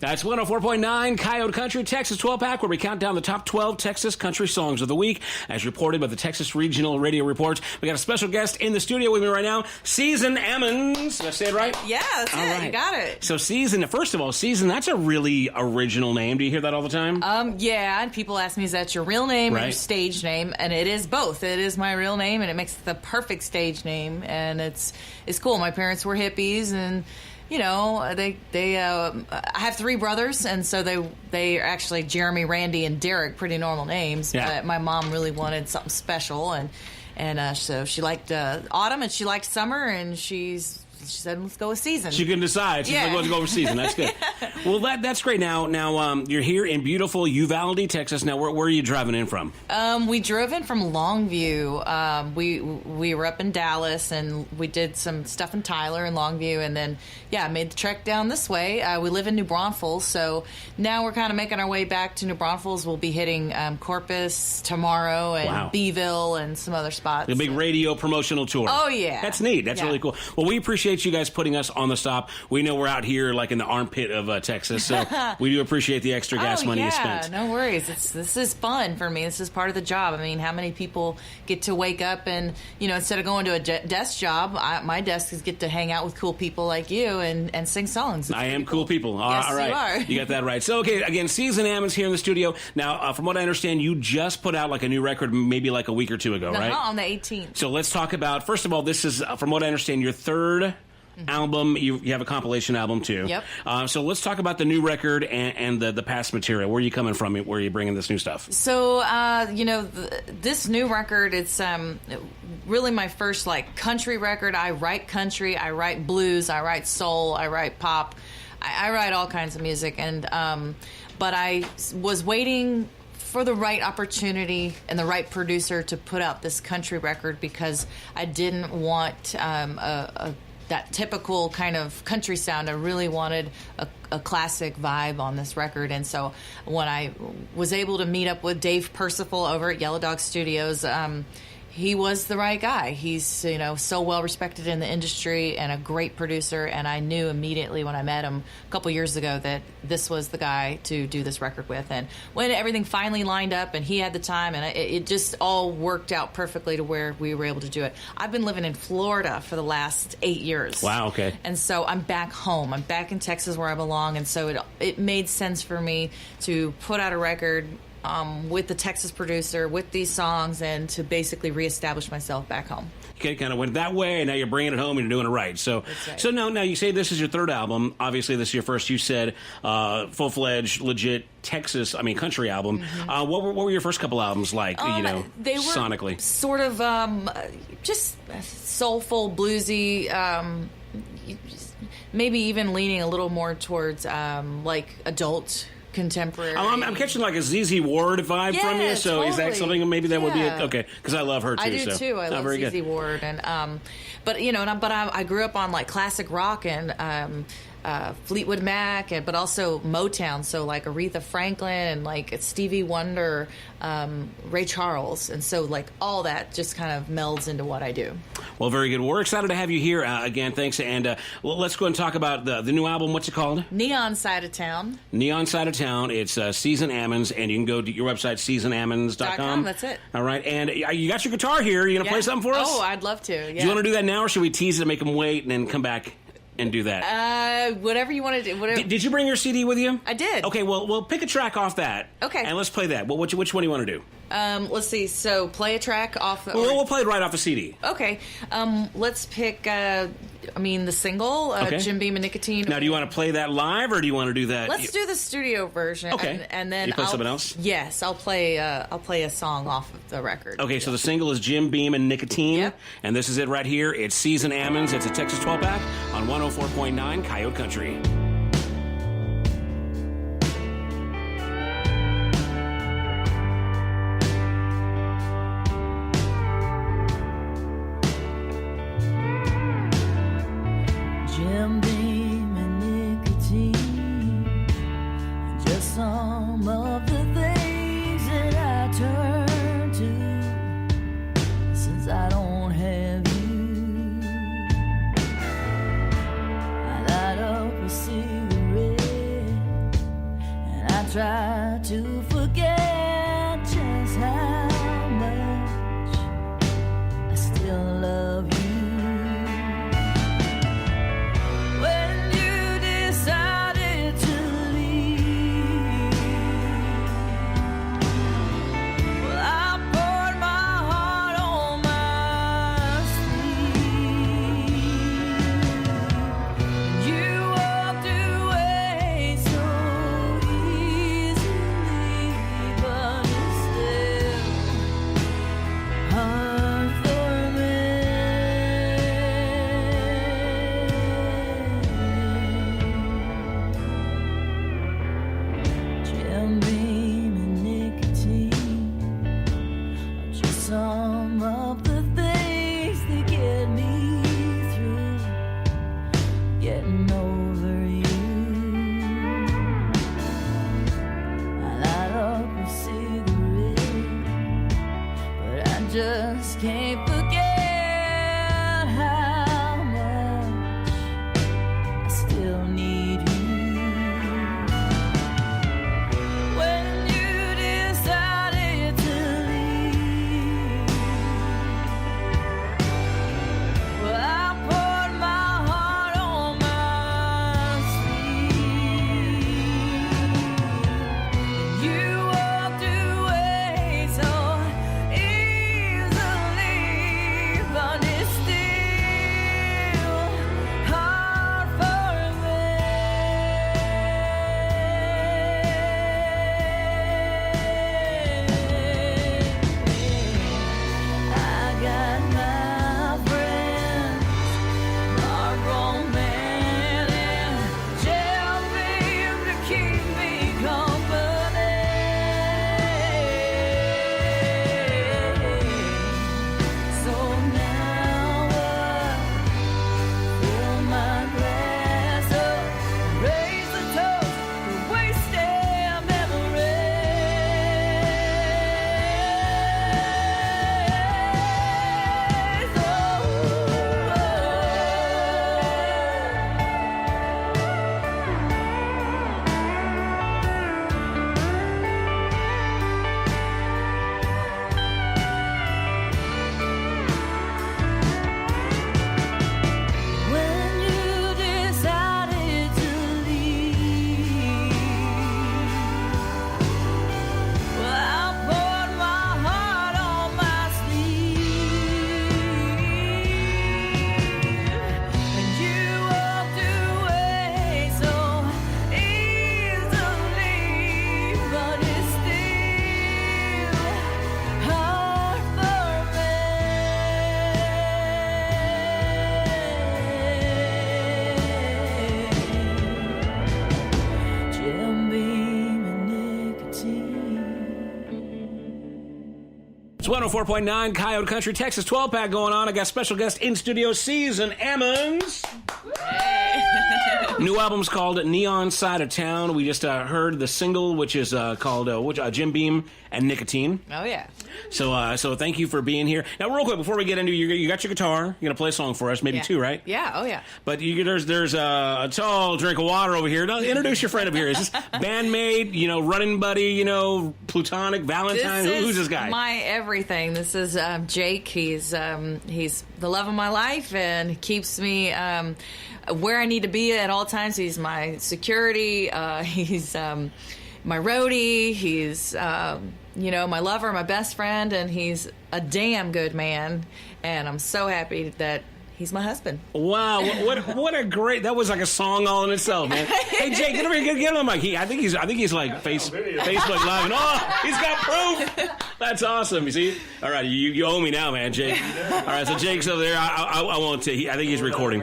That's 104.9 Coyote Country, Texas 12-pack, where we count down the top 12 Texas country songs of the week, as reported by the Texas Regional Radio Report. We got a special guest in the studio with me right now, Season Ammons. Did I say it right? Yeah, that's it. Right. You got it. So Season, first of all, Season, that's a really original name. Do you hear that all the time? Yeah, and people ask me, is that your real name or your stage name? And it is both. It is my real name, and it makes the perfect stage name, and it's cool. My parents were hippies, and you know, I have three brothers, and so they are actually Jeremy, Randy, and Derek, pretty normal names. Yeah. But my mom really wanted something special, and so she liked autumn and she liked summer, and she said, let's go with Season. She can decide. She's like, let's go with Season. That's good. Well, that's great. Now, you're here in beautiful Uvalde, Texas. Now, where are you driving in from? We drove in from Longview. We were up in Dallas, and we did some stuff in Tyler and Longview, and then, made the trek down this way. We live in New Braunfels, so now we're kind of making our way back to New Braunfels. We'll be hitting Corpus tomorrow, and Beeville, and some other spots. A big radio promotional tour. Oh, yeah. That's neat. That's really cool. Well, we appreciate you guys putting us on the stop. We know we're out here like in the armpit of Texas, so we do appreciate the extra gas money you spent. No worries. This is fun for me. This is part of the job. I mean, how many people get to wake up and, instead of going to a desk job, my desk is get to hang out with cool people like you and sing songs. I am cool people. Yes, all right. you are. You got that right. So, okay, again, Season Ammons here in the studio. Now, from what I understand, you just put out like a new record maybe like a week or two ago, right? On the 18th. So let's talk about, first of all, this is, from what I understand, your third album. You have a compilation album too. Yep. So let's talk about the new record and the past material. Where are you coming from? Where are you bringing this new stuff? So this new record, it's really my first like country record. I write country, I write blues, I write soul, I write pop, I write all kinds of music. And but I was waiting for the right opportunity and the right producer to put out this country record, because I didn't want that typical kind of country sound. I really wanted a classic vibe on this record. And so when I was able to meet up with Dave Percival over at Yellow Dog Studios, he was the right guy. He's, so well respected in the industry and a great producer. And I knew immediately when I met him a couple years ago that this was the guy to do this record with. And when everything finally lined up and he had the time, and it just all worked out perfectly to where we were able to do it. I've been living in Florida for the last 8 years. Wow, okay. And so I'm back home. I'm back in Texas where I belong. And so it made sense for me to put out a record with the Texas producer, with these songs, and to basically reestablish myself back home. Okay, kind of went that way, and now you're bringing it home and you're doing it right. So, right. So now you say this is your third album. Obviously, this is your first. You said full-fledged, legit country album. Mm-hmm. What were your first couple albums like? They were sonically, sort of just soulful, bluesy. Maybe even leaning a little more towards like adult. Contemporary. I'm catching like a ZZ Ward vibe from you. So totally. Is that something maybe that would be okay? Because I love her too. I do too. I love ZZ Ward, and but I grew up on like classic rock and Fleetwood Mac, but also Motown. So like Aretha Franklin and like Stevie Wonder, Ray Charles, and so like all that just kind of melds into what I do. Well, very good. We're excited to have you here again. Thanks, and let's go and talk about the new album. What's it called? Neon Side of Town. Neon Side of Town. It's Season Ammons, and you can go to your website, seasonammons.com. That's it. All right, and you got your guitar here. You gonna play something for us? Oh, I'd love to. Yeah. Do you want to do that now, or should we tease it and make them wait and then come back and do that? Whatever you want to do. Whatever. Did you bring your CD with you? I did. Okay, well, we'll pick a track off that. Okay. And let's play that. Well, which one do you want to do? Let's see. So play a track off. We'll play it right off the CD. Okay. Let's pick. The single. Okay. Jim Beam and Nicotine. Now, do you want to play that live, or do you want to do that? Let's do the studio version. Okay. And then you play something else. Yes, I'll play a song off of the record. Okay. So the single is Jim Beam and Nicotine. Yep. And this is it right here. It's Season Ammons. It's a Texas 12-pack on 104.9 Coyote Country. Jim Beam and nicotine, just some of the things that I turn to since I don't have you. I light up a cigarette try to forget just how much I still love you. When you decided to leave, well, I poured my heart on my sleeve. You walked away so easily, but it's still hard for me. Jim Beam and nicotine are just some of the things that get me through getting over you. I light up a cigarette, but I just can't forget how much I still need you. When you decided to leave, well, I poured my heart on my sleeve. You walked away so easily, but it's still hard for me. I got my friends, my romance, and Jim Beam to keep me company. So now I fill my glass up, raise the toast to wasted When you decided to leave, well, I poured my heart on my sleeve, and you walked away so easily, but it's still hard for me. Jim Beam and nicotine. It's 104.9 Coyote Country, Texas 12-pack going on. I got special guest in studio, Season Ammons. New album's called Neon Side of Town. We just heard the single, which is called Jim Beam and Nicotine. Oh, yeah. So thank you for being here. Now, real quick, before we get into you got your guitar. You're going to play a song for us, maybe Yeah. two, right? Yeah, oh, yeah. But there's a tall drink of water over here. Now, introduce your friend over here. Is this bandmate, running buddy, plutonic, Valentine? Who's this guy? My everything. This is Jake. He's the love of my life, and he keeps me where I need to be at all times. He's my security. He's my roadie. He's my lover, my best friend, and he's a damn good man. And I'm so happy that he's my husband. Wow, what a great, that was like a song all in itself, man. Hey, Jake, get over here, get on the mic. I think he's like Facebook Live, and he's got proof. That's awesome. You see? All right, you owe me now, man, Jake. All right, so Jake's over there. I won't say. I think he's recording.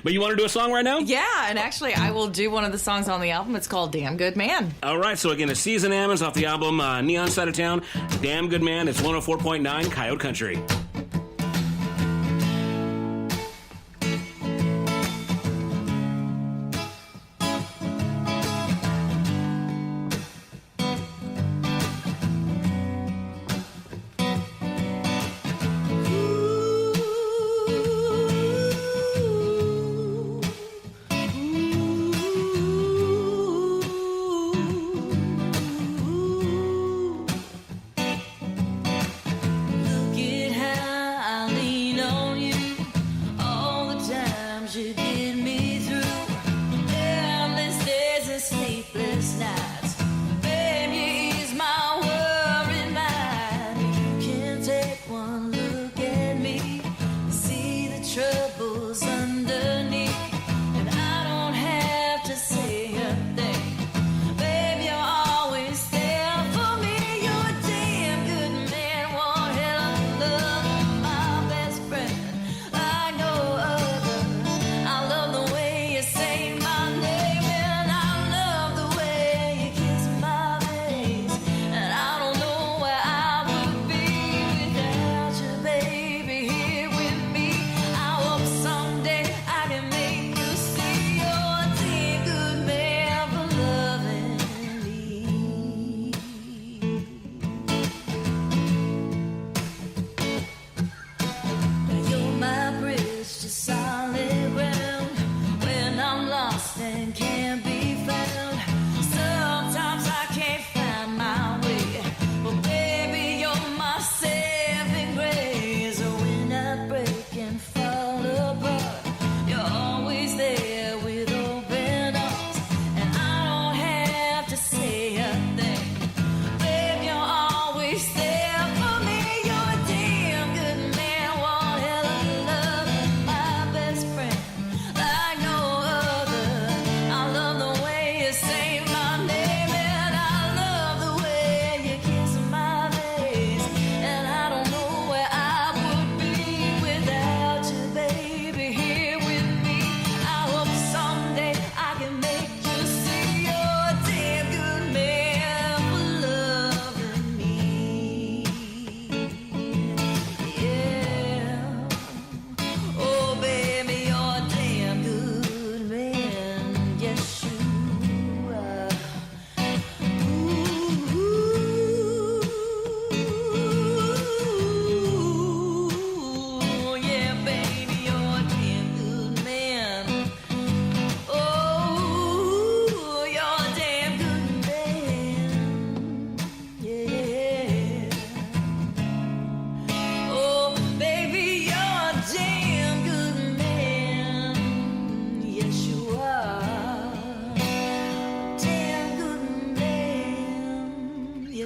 But you want to do a song right now? Yeah, and actually, I will do one of the songs on the album. It's called Damn Good Man. All right, so again, it's Season Ammons off the album Neon Side of Town. Damn Good Man. It's 104.9 Coyote Country.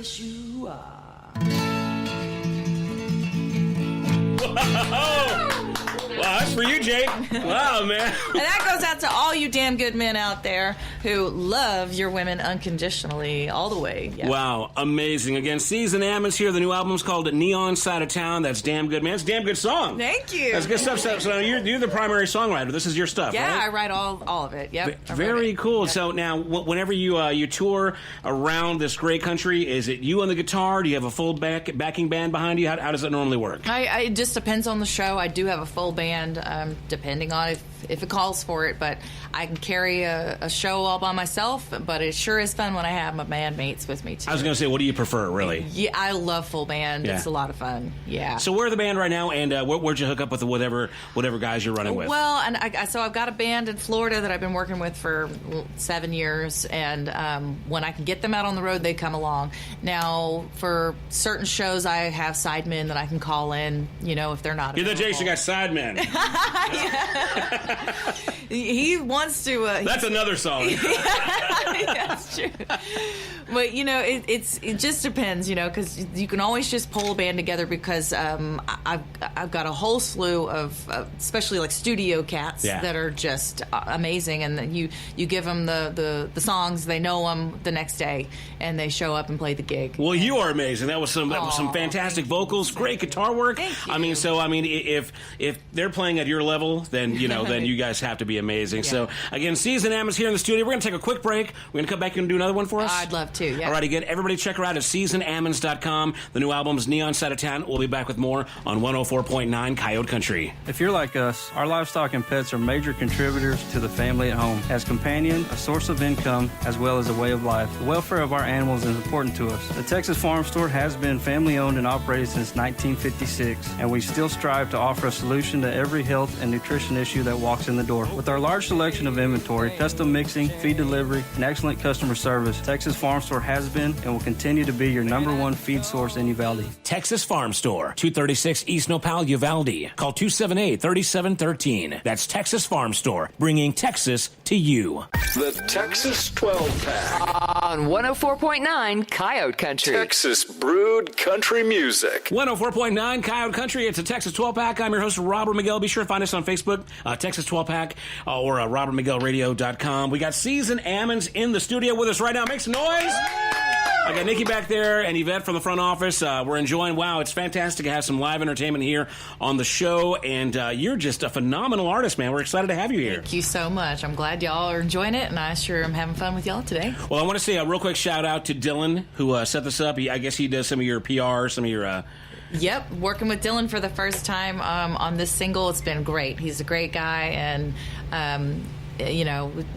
Yes, you are. Wow, that's for you, Jake. Wow, man. And that goes out to all you damn good men out there who love your women unconditionally all the way. Yeah. Wow, amazing. Again, Season Ammons here. The new album's called Neon Side of Town. That's damn good, man. It's a damn good song. Thank you. That's good stuff. So you're the primary songwriter. This is your stuff, Yeah, right? I write all of it. Yep. Very cool. Yep. So now, whenever you tour around this great country, is it you on the guitar? Do you have a full backing band behind you? How does that normally work? It just depends on the show. I do have a full band, depending on if it calls for it. But I can carry a show all by myself. But it sure is fun when I have my bandmates with me too. I was going to say, what do you prefer, really? Yeah, I love full band. Yeah. It's a lot of fun. Yeah. So where are the band right now, and where'd you hook up with whatever guys you're running with? Well, and so I've got a band in Florida that I've been working with for 7 years, and when I can get them out on the road, they come along. Now, for certain shows, I have sidemen that I can call in, if they're not You're the available. Jason got sidemen. He wants to... That's another song. That's true. But it just depends, because you can always just pull a band together because I've got a whole slew of especially like studio cats that are just amazing, and then you give them the songs, they know them the next day, and they show up and play the gig. Well, you are amazing. That was some fantastic vocals, great guitar work. Thank you. I mean, if they're playing at your level, then then you guys have to be amazing. Yeah. So again, Season Ammons here in the studio. We're gonna take a quick break. We're gonna come back and do another one for us. I'd love to. Yeah. All right, again, everybody check her out at seasonammons.com. The new album's Neon Side of Town. We'll be back with more on 104.9 Coyote Country. If you're like us, our livestock and pets are major contributors to the family at home. As companion, a source of income, as well as a way of life. The welfare of our animals is important to us. The Texas Farm Store has been family owned and operated since 1956, and we still strive to offer a solution to every health and nutrition issue that walks in the door. With our large selection of inventory, custom mixing, feed delivery, and excellent customer service, Texas Farm Store has been and will continue to be your #1 feed source in Uvalde. Texas Farm Store, 236 East Nopal, Uvalde. Call 278-3713. That's Texas Farm Store, bringing Texas to you. The Texas 12-pack. On 104.9 Coyote Country. Texas brewed country music. 104.9 Coyote Country. It's a Texas 12-pack. I'm your host, Robert Miguel. Be sure to find us on Facebook, Texas 12-pack, or robertmiguelradio.com. We got Season Ammons in the studio with us right now. Make some noise. I got Nikki back there and Yvette from the front office. We're enjoying, it's fantastic to have some live entertainment here on the show, and you're just a phenomenal artist, man. We're excited to have you here. Thank you so much. I'm glad y'all are enjoying it, and I sure am having fun with y'all today. Well, I want to say a real quick shout out to Dylan, who set this up. I guess he does some of your PR, some of your... Yep, working with Dylan for the first time on this single. It's been great. He's a great guy, and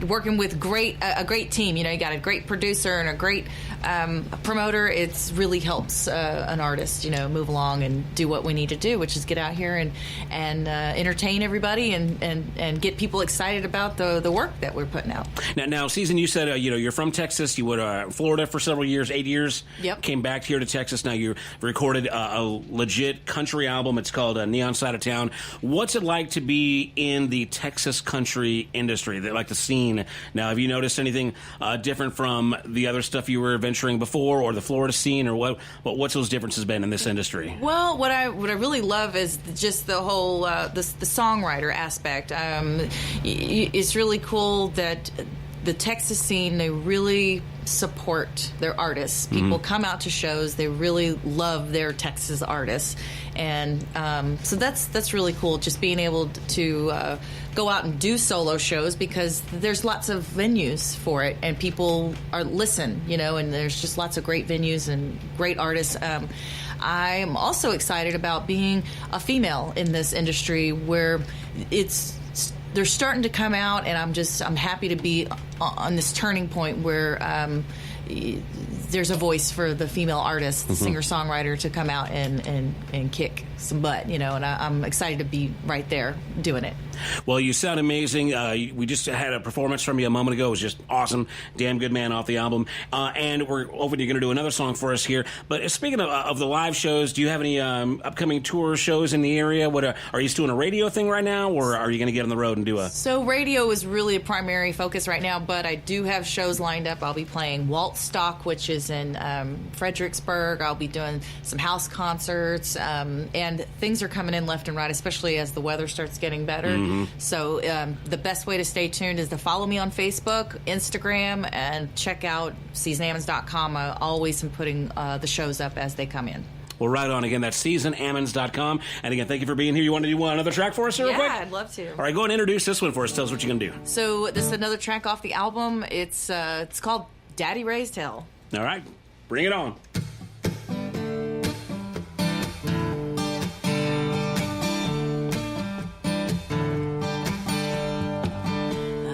working with a great team. You got a great producer and a great promoter. It really helps an artist, move along and do what we need to do, which is get out here and entertain everybody and get people excited about the work that we're putting out. Now, Season, you said you're from Texas. You were Florida for several years, 8 years. Yep. Came back here to Texas. Now you recorded a legit country album. It's called Neon Side of Town. What's it like to be in the Texas country industry, like the scene? Now, have you noticed anything different from the other stuff you were venturing before, or the Florida scene, or what's those differences been in this industry? Well, what I really love is just the whole the songwriter aspect. It's really cool that the Texas scene, they really support their artists. People come out to shows. They really love their Texas artists. And so that's really cool, just being able to go out and do solo shows, because there's lots of venues for it, and people listen, and there's just lots of great venues and great artists. I'm also excited about being a female in this industry, where they're starting to come out, and I'm happy to be on this turning point where there's a voice for the female artist, the singer-songwriter, to come out and kick some butt, and I'm excited to be right there doing it. Well, you sound amazing. We just had a performance from you a moment ago. It was just awesome. Damn good man off the album. And we're hoping you're going to do another song for us here. But speaking of the live shows, do you have any upcoming tour shows in the area? Are you still doing a radio thing right now, or are you going to get on the road and do a... So radio is really a primary focus right now, but I do have shows lined up. I'll be playing Walt Alt Stock, which is in Fredericksburg. I'll be doing some house concerts, and things are coming in left and right, especially as the weather starts getting better. So the best way to stay tuned is to follow me on Facebook, Instagram, and check out seasonammons.com. I always am putting the shows up as they come in. Well, right on. Again, that's seasonammons.com. And again, thank you for being here. You want to do another track for us real quick? Yeah, I'd love to. All right, go and introduce this one for us. Tell us what you're going to do. So this is another track off the album. It's called Daddy Raised Hell. All right, bring it on.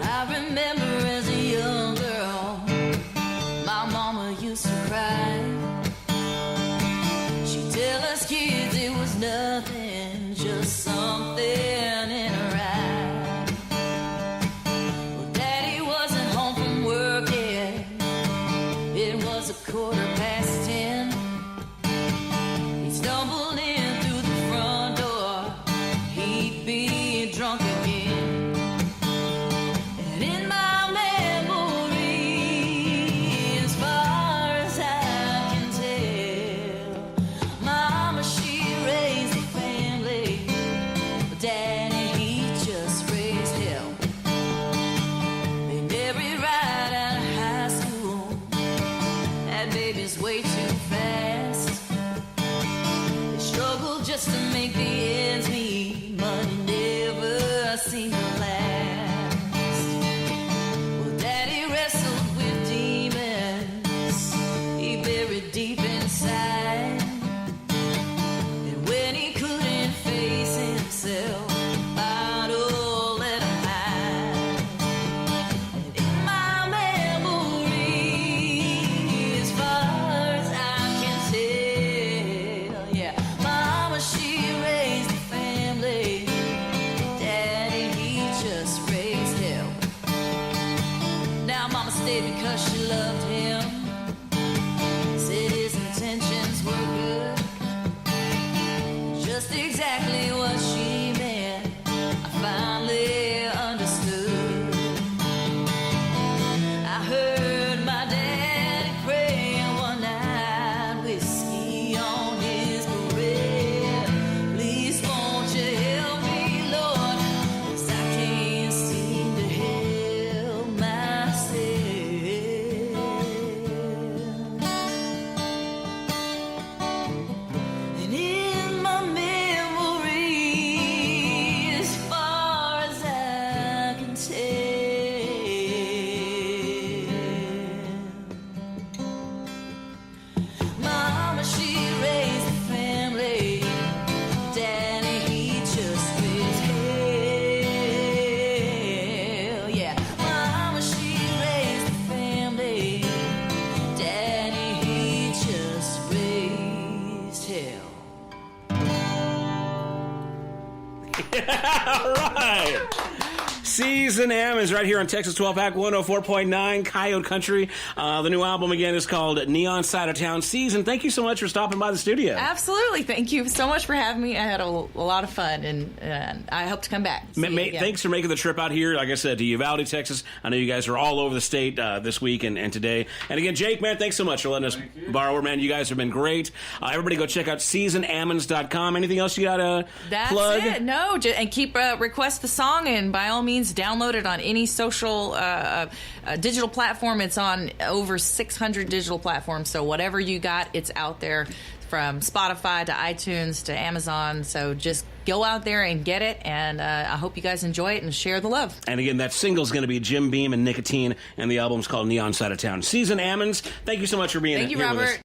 I remember as a young girl, my mama used to cry. She'd tell us kids it was nothing, just something in her eye. Well, Daddy wasn't home from work yet. It was 10:15. He stumbled in through the front door. He'd be drunk again. And in my memory, as far as I can tell, Mama, she raised a family, but Daddy, he just raised hell. They married right out of high school, had babies way too fast. They struggled just to make the ends meet, money never seemed to last. Well, Daddy wrestled with demons he buried deep inside. And when he couldn't face himself, bottle let him hide. And in my memory, as far as I can tell, yeah, Mama, she raised a family, Daddy, he just raised hell. Now Mama stayed because she loved him, said his intentions were good, just exactly what she meant, I finally understood. I heard my daddy praying one night, whiskey on his breath. Please won't you help me, Lord, 'cause I can't seem to help myself. And in my memory, as far as I can tell, Mama, she raised a family, Daddy, he just raised hell. Yeah, Mama, she raised a family, Daddy, he just raised hell. All right. Season Ammons right here on Texas 12 Pack 104.9 Coyote Country. The new album again is called Neon Side of Town. Season, thank you so much for stopping by the studio. Absolutely. Thank you so much for having me. I had a lot of fun, and I hope to come back. See you again. Thanks for making the trip out here, like I said, to Uvalde, Texas. I know you guys are all over the state this week and today. And again, Jake, man, thanks so much for letting us borrow it, man. You guys have been great. Everybody go check out seasonammons.com. Anything else you got to plug? That's it. No, and keep request the song, and by all means, download it on any social digital platform. It's on over 600 digital platforms, so whatever you got, it's out there, from Spotify to iTunes to Amazon. So just go out there and get it, and I hope you guys enjoy it and share the love. And again, that single's going to be Jim Beam and Nicotine, and the album's called Neon Side of Town. Season Ammons, thank you so much for being here with us. Thank you, Robert.